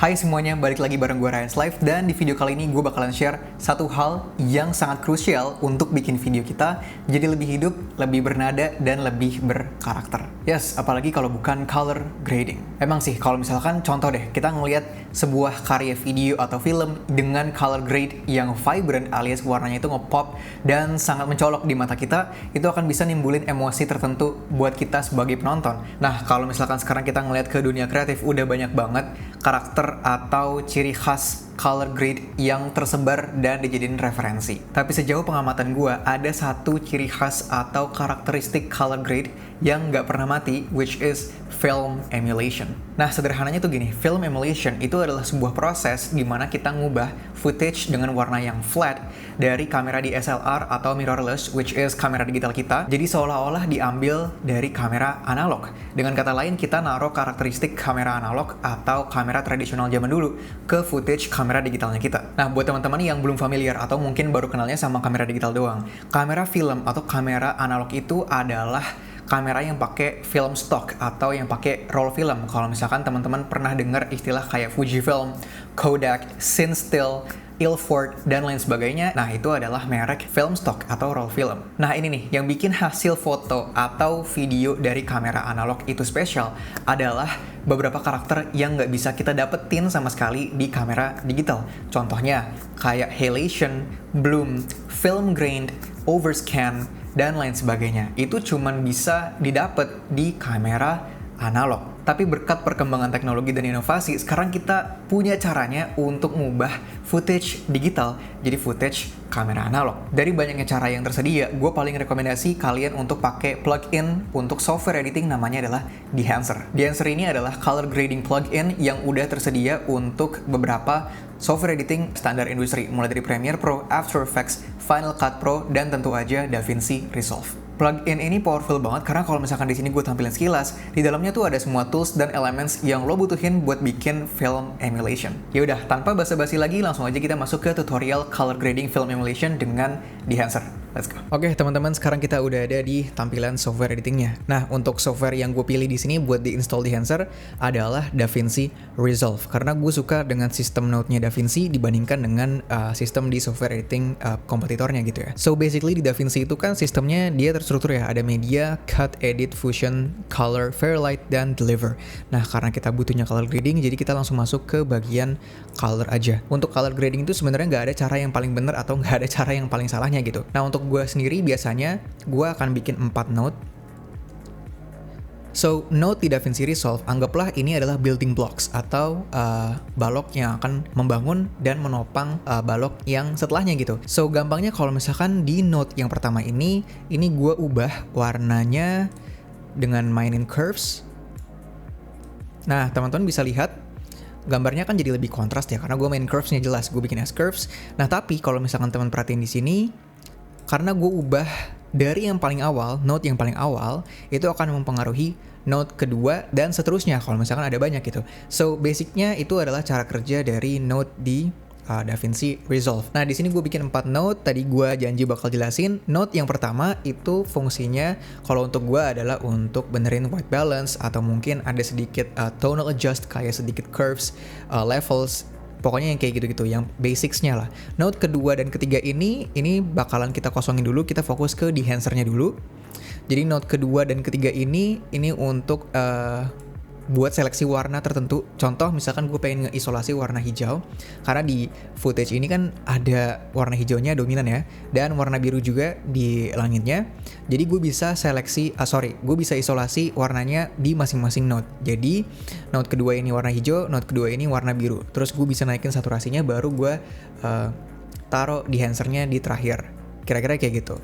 Hai semuanya, balik lagi bareng gue Ryan's Life, dan di video kali ini gue bakalan share satu hal yang sangat krusial untuk bikin video kita jadi lebih hidup, lebih bernada, dan lebih berkarakter. Yes, apalagi kalau bukan color grading. Emang sih, kalau misalkan contoh deh, kita ngelihat sebuah karya video atau film dengan color grade yang vibrant alias warnanya itu nge-pop dan sangat mencolok di mata kita, itu akan bisa nimbulin emosi tertentu buat kita sebagai penonton. Nah, kalau misalkan sekarang kita ngelihat ke dunia kreatif, udah banyak banget karakter atau ciri khas color grade yang tersebar dan dijadiin referensi. Tapi sejauh pengamatan gue, ada satu ciri khas atau karakteristik color grade yang nggak pernah mati, which is film emulation. Nah, sederhananya tuh gini, film emulation itu adalah sebuah proses di mana kita ngubah footage dengan warna yang flat dari kamera DSLR atau mirrorless, which is kamera digital kita, jadi seolah-olah diambil dari kamera analog. Dengan kata lain, kita naruh karakteristik kamera analog atau kamera tradisional zaman dulu ke footage kamera digitalnya kita. Nah, buat teman-teman yang belum familiar atau mungkin baru kenalnya sama kamera digital doang, kamera film atau kamera analog itu adalah kamera yang pakai film stock atau yang pakai roll film. Kalau misalkan teman-teman pernah dengar istilah kayak Fujifilm, Kodak, Cinestill, Ilford, dan lain sebagainya, nah itu adalah merek film stock atau roll film. Nah ini nih, yang bikin hasil foto atau video dari kamera analog itu spesial adalah beberapa karakter yang nggak bisa kita dapetin sama sekali di kamera digital. Contohnya kayak halation, bloom, film grain, overscan, dan lain sebagainya. Itu cuman bisa didapat di kamera analog. Tapi berkat perkembangan teknologi dan inovasi, sekarang kita punya caranya untuk mengubah footage digital jadi footage kamera analog. Dari banyaknya cara yang tersedia, gue paling rekomendasi kalian untuk pakai plugin untuk software editing, namanya adalah Dehancer. Dehancer ini adalah color grading plugin yang udah tersedia untuk beberapa software editing standar industri, mulai dari Premiere Pro, After Effects, Final Cut Pro, dan tentu aja DaVinci Resolve. Plugin ini powerful banget karena kalau misalkan di sini gue tampilin sekilas, di dalamnya tuh ada semua tools dan elements yang lo butuhin buat bikin film emulation. Ya udah, tanpa basa-basi lagi, langsung aja kita masuk ke tutorial color grading film emulation dengan Dehancer. Let's go. Oke, teman-teman, sekarang kita udah ada di tampilan software editingnya. Nah, untuk software yang gue pilih di sini buat di-install Dehancer adalah DaVinci Resolve, karena gue suka dengan sistem Node-nya DaVinci dibandingkan dengan sistem di software editing kompetitornya gitu ya. So basically di DaVinci itu kan sistemnya dia terstruktur ya, ada media, cut, edit, fusion, color, fairlight, dan deliver. Nah, karena kita butuhnya color grading, jadi kita langsung masuk ke bagian color aja. Untuk color grading itu sebenarnya nggak ada cara yang paling benar atau nggak ada cara yang paling salahnya gitu. Nah, untuk gue sendiri biasanya gue akan bikin 4 node. So, node di DaVinci Resolve, anggaplah ini adalah building blocks atau balok yang akan membangun dan menopang balok yang setelahnya gitu. So, gampangnya kalau misalkan di node yang pertama ini gue ubah warnanya dengan mainin curves. Nah, teman-teman bisa lihat gambarnya kan jadi lebih kontras ya, karena gue main curves-nya jelas, gue bikin as curves. Nah, tapi kalau misalkan teman perhatiin di sini, karena gue ubah dari yang paling awal, node yang paling awal, itu akan mempengaruhi node kedua dan seterusnya kalau misalkan ada banyak gitu. So, basicnya itu adalah cara kerja dari node di DaVinci Resolve. Nah, di sini gue bikin 4 node, tadi gue janji bakal jelasin. Node yang pertama itu fungsinya kalau untuk gue adalah untuk benerin white balance atau mungkin ada sedikit tonal adjust, kayak sedikit curves, levels, pokoknya yang kayak gitu-gitu, yang basicsnya lah. Node kedua dan ketiga ini bakalan kita kosongin dulu, kita fokus ke Dehancer-nya dulu. Jadi node kedua dan ketiga ini untuk buat seleksi warna tertentu. Contoh misalkan gue pengen ngeisolasi warna hijau, karena di footage ini kan ada warna hijaunya dominan ya, dan warna biru juga di langitnya. Jadi gue bisa gue bisa isolasi warnanya di masing-masing node. Jadi node kedua ini warna hijau, node kedua ini warna biru. Terus gue bisa naikin saturasinya, baru gue taruh Dehancer-nya di terakhir. Kira-kira kayak gitu.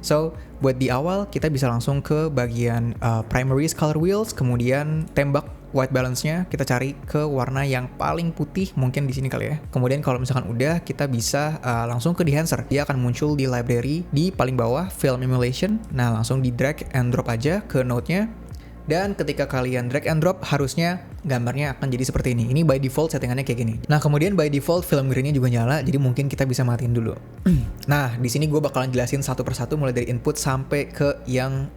So, buat di awal kita bisa langsung ke bagian primaries color wheels, kemudian tembak white balance-nya, kita cari ke warna yang paling putih, mungkin di sini kali ya. Kemudian kalau misalkan udah, kita bisa langsung ke Dehancer. Dia akan muncul di library di paling bawah, film emulation. Nah, langsung di drag and drop aja ke node-nya. Dan ketika kalian drag and drop, harusnya gambarnya akan jadi seperti ini. Ini by default settingannya kayak gini. Nah, kemudian by default film green-nya juga nyala, jadi mungkin kita bisa matiin dulu. Nah, di sini gue bakalan jelasin satu persatu mulai dari input sampai ke yang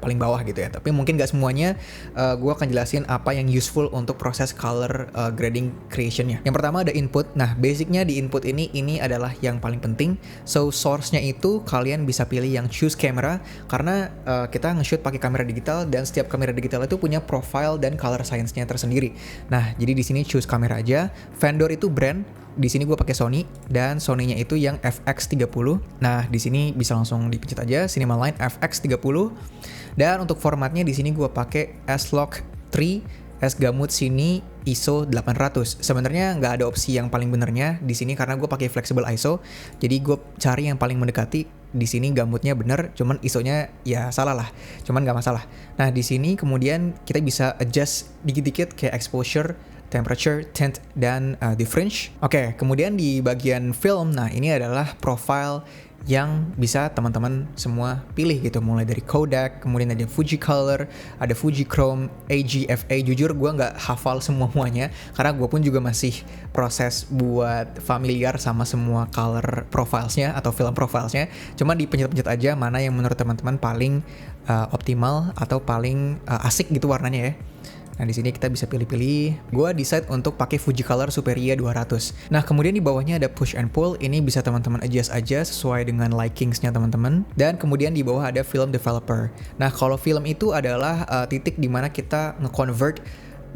paling bawah gitu ya. Tapi mungkin gak semuanya, gue akan jelasin apa yang useful untuk proses color grading creation-nya. Yang pertama ada input. Nah, basicnya di input ini adalah yang paling penting. So, source-nya itu kalian bisa pilih yang choose camera, karena kita nge-shoot pakai kamera digital dan setiap kamera digital itu punya profile dan color science-nya tersendiri. Nah, jadi di sini choose kamera aja. Vendor itu brand. Di sini gue pakai Sony dan Sony-nya itu yang FX30. Nah, di sini bisa langsung dipencet aja Cinema Line FX30. Dan untuk formatnya di sini gue pakai S-Log 3 S-Gamut sini ISO 800. Sebenarnya nggak ada opsi yang paling benernya di sini karena gue pakai flexible ISO. Jadi gue cari yang paling mendekati. Di sini gamutnya bener, cuman ISO-nya ya salah lah. Cuman nggak masalah. Nah, di sini kemudian kita bisa adjust dikit-dikit kayak exposure, temperature, tint, dan difference. Oke, kemudian di bagian film, nah ini adalah profile yang bisa teman-teman semua pilih gitu, mulai dari Kodak, kemudian ada Fujicolor, ada Fujichrome, AGFA. Jujur gue nggak hafal semuanya karena gue pun juga masih proses buat familiar sama semua color profilesnya atau film profilesnya. Cuma dipencet-pencet aja mana yang menurut teman-teman paling optimal atau paling asik gitu warnanya ya. Nah, di sini kita bisa pilih-pilih. Gua decide untuk pakai Fujicolor Superia 200. Nah, kemudian di bawahnya ada push and pull. Ini bisa teman-teman adjust aja sesuai dengan likingsnya teman-teman. Dan kemudian di bawah ada film developer. Nah, kalau film itu adalah titik di mana kita nge-convert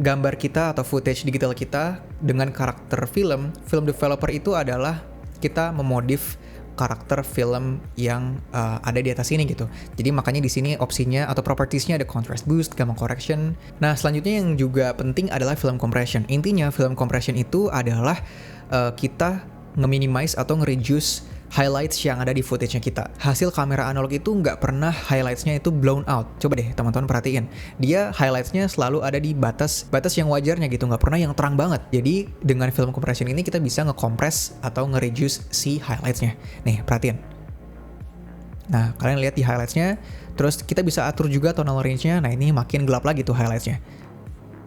gambar kita atau footage digital kita dengan karakter film. Film developer itu adalah kita memodif karakter film yang ada di atas ini gitu. Jadi makanya di sini opsinya atau propertiesnya ada contrast boost, gamma correction. Nah, selanjutnya yang juga penting adalah film compression. Intinya film compression itu adalah kita nge-minimize atau nge-reduce highlights yang ada di footage-nya kita. Hasil kamera analog itu nggak pernah highlights-nya itu blown out. Coba deh teman-teman perhatiin. Dia highlights-nya selalu ada di batas yang wajarnya gitu, nggak pernah yang terang banget. Jadi dengan film compression ini kita bisa nge-compress atau nge-reduce si highlights-nya. Nih, perhatiin. Nah, kalian lihat di highlights-nya, terus kita bisa atur juga tonal range-nya. Nah, ini makin gelap lagi tuh highlights-nya.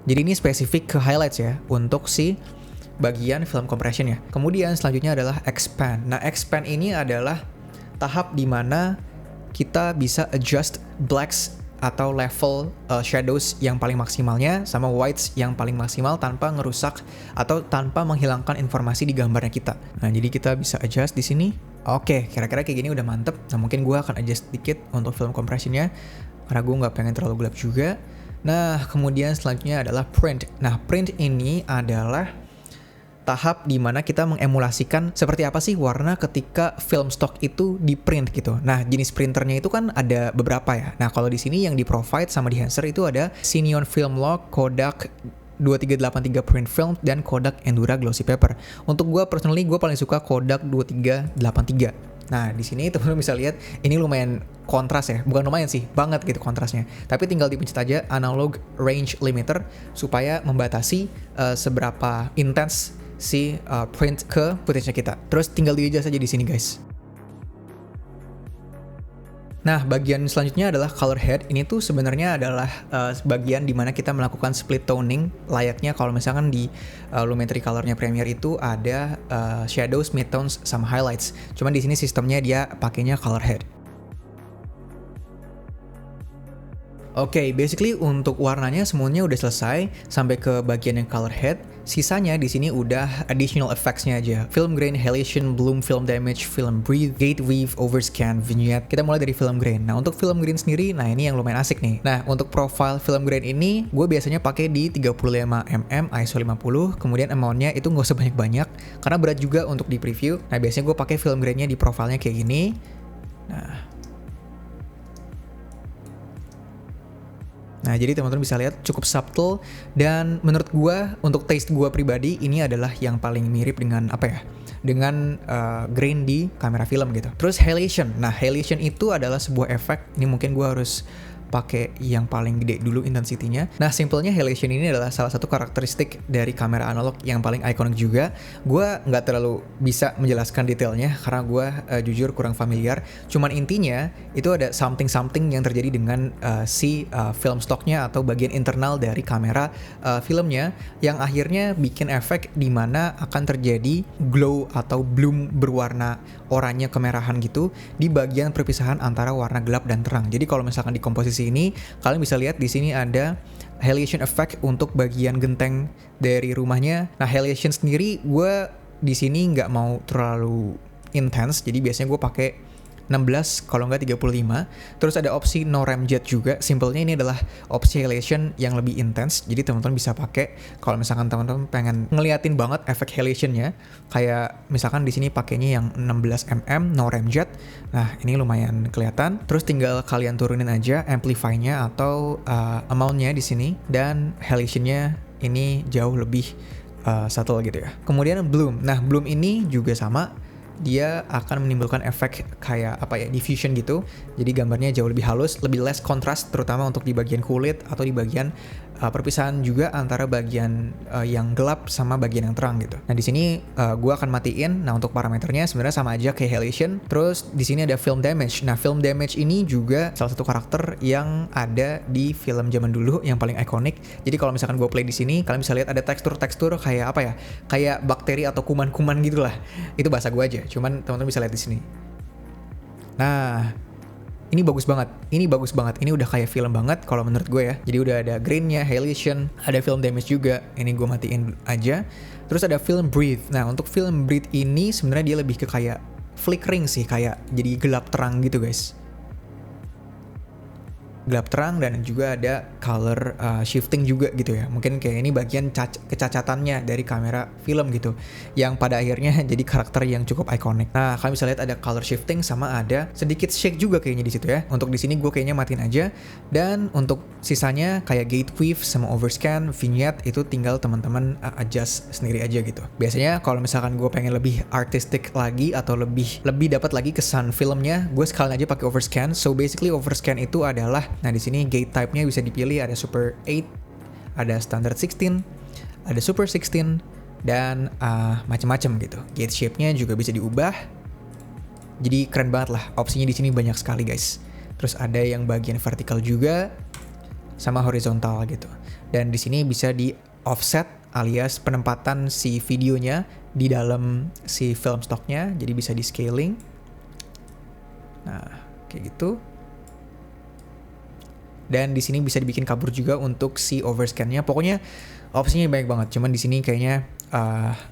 Jadi ini spesifik ke highlights ya, untuk si bagian film compression ya. Kemudian selanjutnya adalah expand. Nah, expand ini adalah tahap di mana kita bisa adjust blacks atau level shadows yang paling maksimalnya sama whites yang paling maksimal tanpa ngerusak atau tanpa menghilangkan informasi di gambarnya kita. Nah, jadi kita bisa adjust di sini. Oke, kira-kira kayak gini udah mantep. Nah, mungkin gue akan adjust dikit untuk film compressionnya karena gue nggak pengen terlalu gelap juga. Nah, kemudian selanjutnya adalah print. Nah, print ini adalah tahap di mana kita mengemulasikan seperti apa sih warna ketika film stock itu di print gitu. Nah, jenis printernya itu kan ada beberapa ya. Nah, kalau di sini yang di provide sama di Hanser itu ada Cineon Filmlock, Kodak 2383 Print Film, dan Kodak Endura Glossy Paper. Untuk gue personally, gue paling suka Kodak 2383. Nah, di sini teman-teman bisa lihat ini lumayan kontras ya. Bukan lumayan sih, banget gitu kontrasnya. Tapi tinggal dipencet aja analog range limiter supaya membatasi seberapa intens si print ke footage-nya kita. Terus tinggal di-adjust aja di sini, guys. Nah, bagian selanjutnya adalah color head. Ini tuh sebenarnya adalah bagian di mana kita melakukan split toning layaknya kalau misalkan di Lumetri Color-nya Premiere itu ada shadows, midtones, sama highlights. Cuman di sini sistemnya dia pakainya color head. Oke, basically untuk warnanya semuanya udah selesai sampai ke bagian yang color head. Sisanya di sini udah additional effects-nya aja. Film grain, halation, bloom, film damage, film breathe, gate weave, overscan, vignette. Kita mulai dari film grain. Nah, untuk film grain sendiri, nah ini yang lumayan asik nih. Nah, untuk profile film grain ini, gue biasanya pakai di 35mm ISO 50. Kemudian amount-nya itu nggak usah banyak-banyak karena berat juga untuk di preview. Nah, biasanya gue pakai film grain-nya di profilnya kayak gini. Nah, jadi teman-teman bisa lihat cukup subtle, dan menurut gua untuk taste gua pribadi ini adalah yang paling mirip dengan apa ya? Dengan grain di kamera film gitu. Terus halation. Nah, halation itu adalah sebuah efek. Ini mungkin gua harus pakai yang paling gede dulu intensity-nya. Nah, simpelnya halation ini adalah salah satu karakteristik dari kamera analog yang paling ikonik juga. Gue nggak terlalu bisa menjelaskan detailnya karena gue jujur kurang familiar. Cuman intinya itu ada something yang terjadi dengan film stocknya atau bagian internal dari kamera filmnya yang akhirnya bikin efek di mana akan terjadi glow atau bloom berwarna oranye kemerahan gitu di bagian perpisahan antara warna gelap dan terang. Jadi kalau misalkan di komposisi ini kalian bisa lihat di sini ada halation effect untuk bagian genteng dari rumahnya. Nah, halation sendiri gue di sini nggak mau terlalu intense, jadi biasanya gue pakai 16 kalau nggak 35. Terus ada opsi no ramjet juga. Simpelnya ini adalah opsi halation yang lebih intens. Jadi teman-teman bisa pakai kalau misalkan teman-teman pengen ngeliatin banget efek halationnya. Kayak misalkan di sini pakainya yang 16 mm no ramjet. Nah, ini lumayan kelihatan. Terus tinggal kalian turunin aja amplify-nya atau amount-nya di sini dan halationnya ini jauh lebih subtle gitu ya. Kemudian bloom. Nah, bloom ini juga sama. Dia akan menimbulkan efek kayak diffusion gitu. Jadi gambarnya jauh lebih halus, lebih less kontras, terutama untuk di bagian kulit atau di bagian perpisahan juga antara bagian yang gelap sama bagian yang terang gitu. Nah, di sini gue akan matiin. Nah, untuk parameternya sebenarnya sama aja kayak halation. Terus di sini ada film damage. Nah, film damage ini juga salah satu karakter yang ada di film zaman dulu yang paling ikonik. Jadi kalau misalkan gue play di sini, kalian bisa lihat ada tekstur-tekstur kayak kayak bakteri atau kuman-kuman gitulah. Itu bahasa gue aja. Cuman teman-teman bisa lihat di sini. Nah, ini bagus banget. Ini udah kayak film banget kalau menurut gue ya. Jadi udah ada grain-nya, halation, ada film damage juga. Ini gue matiin aja. Terus ada film breathe. Nah, untuk film breathe ini sebenarnya dia lebih ke kayak flickering sih, kayak jadi gelap terang gitu, guys. Gelap terang dan juga ada color shifting juga gitu ya. Mungkin kayak ini bagian kecacatannya dari kamera film gitu, yang pada akhirnya jadi karakter yang cukup ikonik. Nah, kalian bisa lihat ada color shifting sama ada sedikit shake juga kayaknya di situ ya. Untuk di sini gue kayaknya matiin aja. Dan untuk sisanya kayak gate weave sama overscan, vignette itu tinggal teman-teman adjust sendiri aja gitu. Biasanya kalau misalkan gue pengen lebih artistic lagi atau lebih dapat lagi kesan filmnya, gue sekalian aja pakai overscan. So basically overscan itu adalah, nah di sini gate type-nya bisa dipilih, ada Super 8, ada Standard 16, ada Super 16 dan macam-macam gitu. Gate shape-nya juga bisa diubah. Jadi keren banget lah, opsinya di sini banyak sekali guys. Terus ada yang bagian vertikal juga sama horizontal gitu. Dan di sini bisa di offset alias penempatan si videonya di dalam si film stocknya, jadi bisa di scaling. Nah, kayak gitu. Dan di sini bisa dibikin kabur juga untuk si overscan-nya. Pokoknya opsinya banyak banget. Cuman di sini kayaknya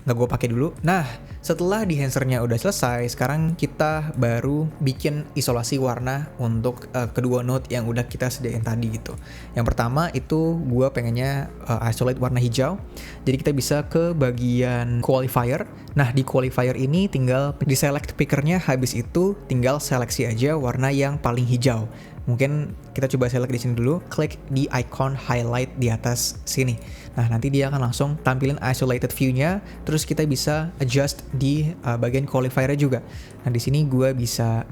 nggak gue pakai dulu. Nah, setelah dehancer-nya udah selesai, sekarang kita baru bikin isolasi warna untuk kedua node yang udah kita sediain tadi gitu. Yang pertama itu gue pengennya isolate warna hijau. Jadi kita bisa ke bagian qualifier. Nah, di qualifier ini tinggal di select pickernya, habis itu tinggal seleksi aja warna yang paling hijau. Mungkin kita coba select di sini dulu, klik di icon highlight di atas sini. Nah, nanti dia akan langsung tampilin isolated view-nya, terus kita bisa adjust di bagian qualifier juga. Nah, di sini gue bisa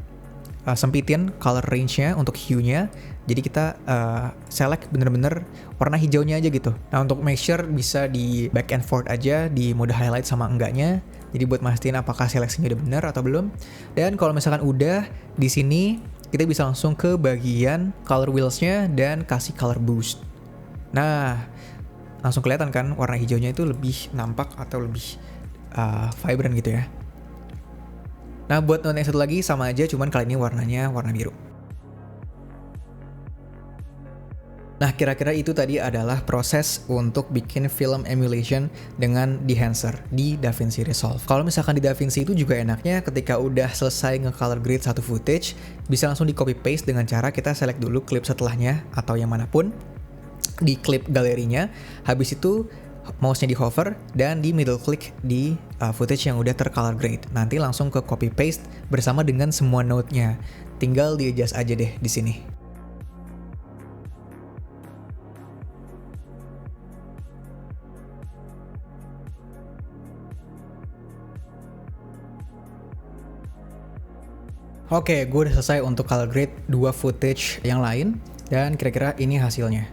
sempitin color range-nya untuk hue-nya. Jadi kita select bener-bener warna hijaunya aja gitu. Nah, untuk make sure bisa di back and forth aja di mode highlight sama enggaknya. Jadi buat mastiin apakah seleksinya udah bener atau belum. Dan kalau misalkan udah, di sini kita bisa langsung ke bagian color wheels-nya dan kasih color boost. Nah, langsung kelihatan kan warna hijaunya itu lebih nampak atau lebih vibrant gitu ya. Nah, buat node yang satu lagi sama aja, cuman kali ini warnanya warna biru. Nah, kira-kira itu tadi adalah proses untuk bikin film emulation dengan dehancer di DaVinci Resolve. Kalau misalkan di DaVinci itu juga enaknya ketika udah selesai nge-color grade satu footage, bisa langsung di copy paste dengan cara kita select dulu klip setelahnya atau yang manapun di klip galerinya. Habis itu mouse-nya di hover dan di middle click di footage yang udah ter-color grade. Nanti langsung ke copy paste bersama dengan semua node-nya. Tinggal di-adjust aja deh di sini. Oke, gue udah selesai untuk color grade 2 footage yang lain. Dan kira-kira ini hasilnya.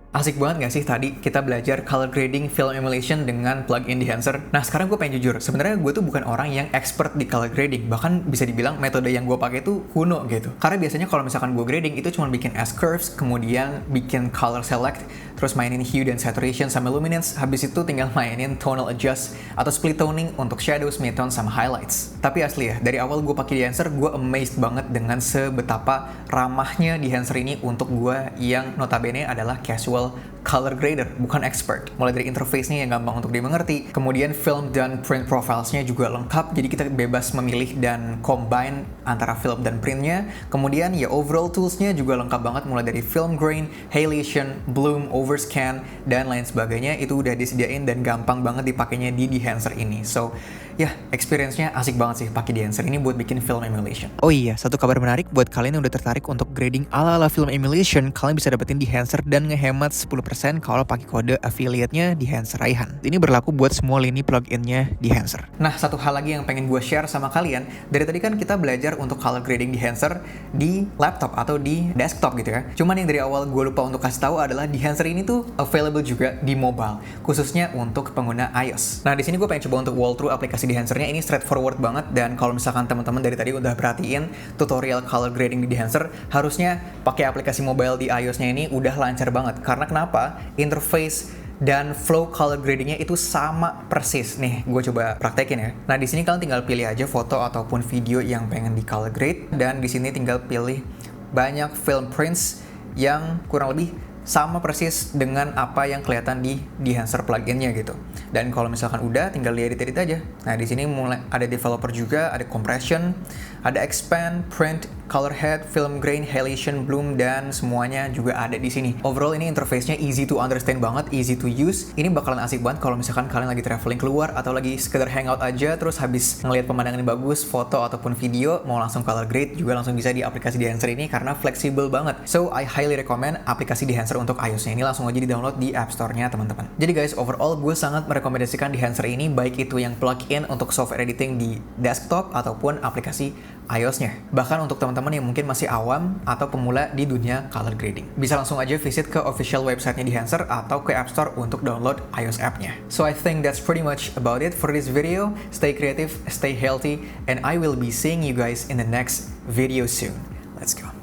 Asik banget gak sih tadi kita belajar color grading film emulation dengan plugin Dehancer? Nah sekarang gue pengen jujur, sebenarnya gue tuh bukan orang yang expert di color grading, bahkan bisa dibilang metode yang gue pakai tuh kuno gitu. Karena biasanya kalau misalkan gue grading itu cuma bikin S-curves, kemudian bikin color select, terus mainin hue dan saturation sama luminance, habis itu tinggal mainin tonal adjust atau split toning untuk shadows, midtone, sama highlights. Tapi asli ya, dari awal gue pakai Dehancer, gue amazed banget dengan sebetapa ramahnya Dehancer ini untuk gue yang notabene adalah casual color grader, bukan expert. Mulai dari interface-nya yang gampang untuk dimengerti, kemudian film dan print profiles-nya juga lengkap, jadi kita bebas memilih dan combine antara film dan printnya. Kemudian ya overall tools-nya juga lengkap banget, mulai dari film grain, halation, bloom, overscan, dan lain sebagainya. Itu udah disediain dan gampang banget dipakainya di Dehancer ini. So, ya, experience-nya asik banget sih pakai Dehancer ini buat bikin film emulation. Oh iya, satu kabar menarik buat kalian yang udah tertarik untuk grading ala-ala film emulation, kalian bisa dapetin Dehancer dan ngehemat 10% kalau pakai kode affiliate-nya Dehancer Raihan. Ini berlaku buat semua lini plugin-nya Dehancer. Nah, satu hal lagi yang pengen gue share sama kalian, dari tadi kan kita belajar untuk color grading Dehancer di laptop atau di desktop gitu ya. Cuman yang dari awal gue lupa untuk kasih tahu adalah Dehancer ini tuh available juga di mobile, khususnya untuk pengguna iOS. Nah, di sini gue pengen coba untuk walkthrough aplikasi Dehancer-nya. Ini straightforward banget, dan kalau misalkan teman-teman dari tadi udah perhatiin tutorial color grading di Dehancer, harusnya pakai aplikasi mobile di iOS-nya ini udah lancar banget. Karena kenapa? Interface dan flow color gradingnya itu sama persis. Nih, gue coba praktekin ya. Nah, di sini kalian tinggal pilih aja foto ataupun video yang pengen di color grade, dan di sini tinggal pilih banyak film prints yang kurang lebih sama persis dengan apa yang kelihatan di Dehancer pluginnya gitu. Dan kalau misalkan udah, tinggal diedit-edit aja. Nah, di sini mulai ada developer juga, ada compression, ada expand, print, color head, film grain, halation, bloom, dan semuanya juga ada di sini. Overall ini interface-nya easy to understand banget, easy to use. Ini bakalan asik banget kalau misalkan kalian lagi traveling keluar atau lagi sekedar hangout aja, terus habis ngelihat pemandangan yang bagus, foto ataupun video, mau langsung color grade juga langsung bisa di aplikasi Dehancer ini karena fleksibel banget. So, I highly recommend aplikasi Dehancer untuk iOS-nya ini langsung aja di-download di App Store-nya teman-teman. Jadi guys, overall gue sangat merekomendasikan Dehancer ini, baik itu yang plug-in untuk software editing di desktop ataupun aplikasi iOS-nya. Bahkan untuk teman-teman yang mungkin masih awam atau pemula di dunia color grading, bisa langsung aja visit ke official website-nya Dehancer atau ke App Store untuk download iOS app-nya. So I think that's pretty much about it for this video. Stay creative, stay healthy, and I will be seeing you guys in the next video soon. Let's go.